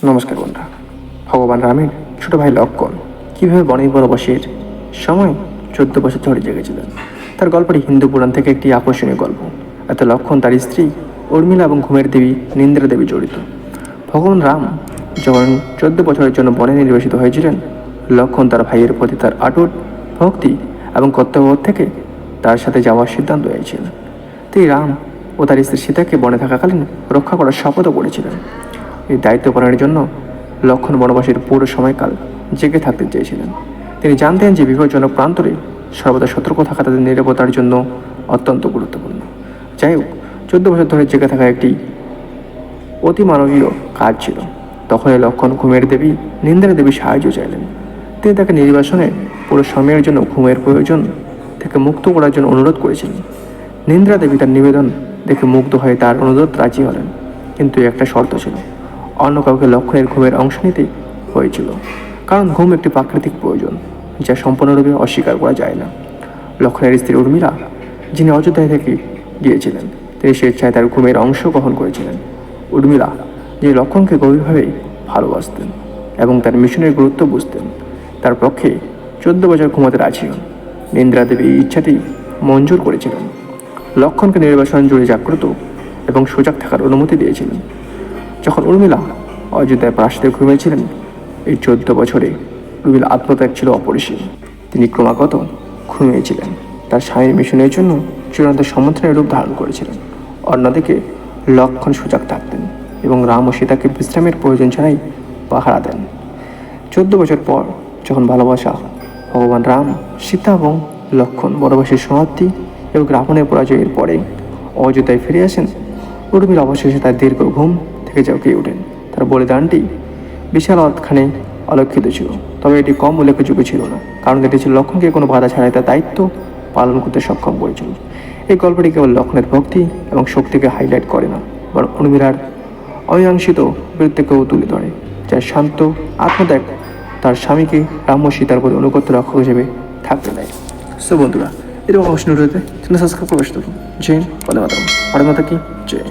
নমস্কার বন্ধুরা। ভগবান রামের ছোট ভাই লক্ষণ কীভাবে বনবাসের সময় 14 বছর ধরে জেগেছিলেন, তার গল্পটি হিন্দু পুরাণ থেকে একটি আকর্ষণীয় গল্প। এতে লক্ষণ, তার স্ত্রী উর্মিলা এবং ঘুমের দেবী নিন্দ্রা দেবী জড়িত। ভগবান রাম যখন 14 বছরের জন্য বনে নির্বাসিত হয়েছিলেন, লক্ষণ তার ভাইয়ের প্রতি তার অটুট ভক্তি এবং কর্তব্যবোধ থেকে তার সাথে যাওয়ার সিদ্ধান্ত নিয়েছিলেন। তিনি রাম ও তার স্ত্রী সীতাকে বনে থাকাকালীন রক্ষা করার শপথও করেছিলেন। এই দায়িত্ব পালনের জন্য লক্ষণ বনবাসীর পুরো সময়কাল জেগে থাকতে চেয়েছিলেন। তিনি জানতেন যে বিপজ্জনক প্রান্তরে সর্বদা সতর্ক থাকা তাদের নিরাপত্তার জন্য অত্যন্ত গুরুত্বপূর্ণ। যাই হোক, 14 বছর ধরে জেগে থাকা একটি অতিমানবীয় কাজ ছিল। তখনই লক্ষণ ঘুমের দেবী নিন্দ্রা দেবী সাহায্য চাইলেন। তিনি তাকে নির্বাসনে পুরো সময়ের জন্য ঘুমের প্রয়োজন থেকে মুক্ত করার জন্য অনুরোধ করেছিলেন। নিন্দ্রা দেবী তার নিবেদন দেখে মুগ্ধ হয়ে তার অনুরোধ রাজি হলেন, কিন্তু একটা শর্ত ছিল, অন্য কাউকে লক্ষণের ঘুমের অংশ নিতে হয়েছিল, কারণ ঘুম একটি প্রাকৃতিক প্রয়োজন যা সম্পূর্ণরূপে অস্বীকার করা যায় না। লক্ষণের স্ত্রী উর্মিলা, যিনি অযোধ্যায় থেকে গিয়েছিলেন, তিনি স্বেচ্ছায় তার ঘুমের অংশ গ্রহণ করেছিলেন। উর্মিলা, যিনি লক্ষণকে গভীরভাবে ভালোবাসতেন এবং তার মিশনের গুরুত্ব বুঝতেন, তার পক্ষে 14 বছর ঘুমাতে রাজি হন। নিন্দ্রা দেবী এই ইচ্ছাটি মঞ্জুর করেছিলেন। লক্ষণকে নির্বাসন জুড়ে জাগ্রত এবং সজাগ থাকার অনুমতি দিয়েছিলেন। যখন উর্মিলা অযোধ্যায় প্রাসাদে ঘুমিয়েছিলেন, এই 14 বছরে উর্মিলা আত্মত্যাগ ছিল অপরিসীম। তিনি ক্রমাগত ঘুমিয়েছিলেন, তার স্বামীর মিশনের জন্য চূড়ান্ত সমর্থনের রূপ ধারণ করেছিলেন। অন্যদিকে লক্ষণ সজাগ থাকতেন এবং রাম ও সীতাকে বিশ্রামের প্রয়োজন ছাড়াই পাহারা দেন। 14 বছর পর যখন ভালোবাসা ভগবান রাম, সীতা এবং লক্ষণ বনবাসীর সমাপ্তি এবং রাবণের পরাজয়ের পরে অযোধ্যায় ফিরে আসেন, উর্মিলা অবশেষে তার দীর্ঘ ঘুম থেকে জাগিয়ে ওঠেন। তার বলিদানটি বিশাল অর্থখানে অলক্ষিত ছিল, তবে এটি কম উল্লেখযোগ্য ছিল না, কারণ এটি ছিল লক্ষণকে কোনো বাধা ছাড়াই তার দায়িত্ব পালন করতে সক্ষম করেছিল। এই গল্পটি কেবল লক্ষণের ভক্তি এবং শক্তিকে হাইলাইট করে না, বরং উর্মিলার অমীমাংসিত বীরত্বকেও তুলে ধরে, যার শান্ত আত্মত্যাগ তার স্বামীকে রাম ও সীতার প্রতি অনুগত রক্ষক হিসেবে থাকতে দেয়। সো বন্ধুরা, এরকম অবশ্যই চ্যানেল সাবস্ক্রাইব করে বসে থাকুন। জয় হিন্দ, বন্দে মাতরম। ভারত মাতা কি জয়।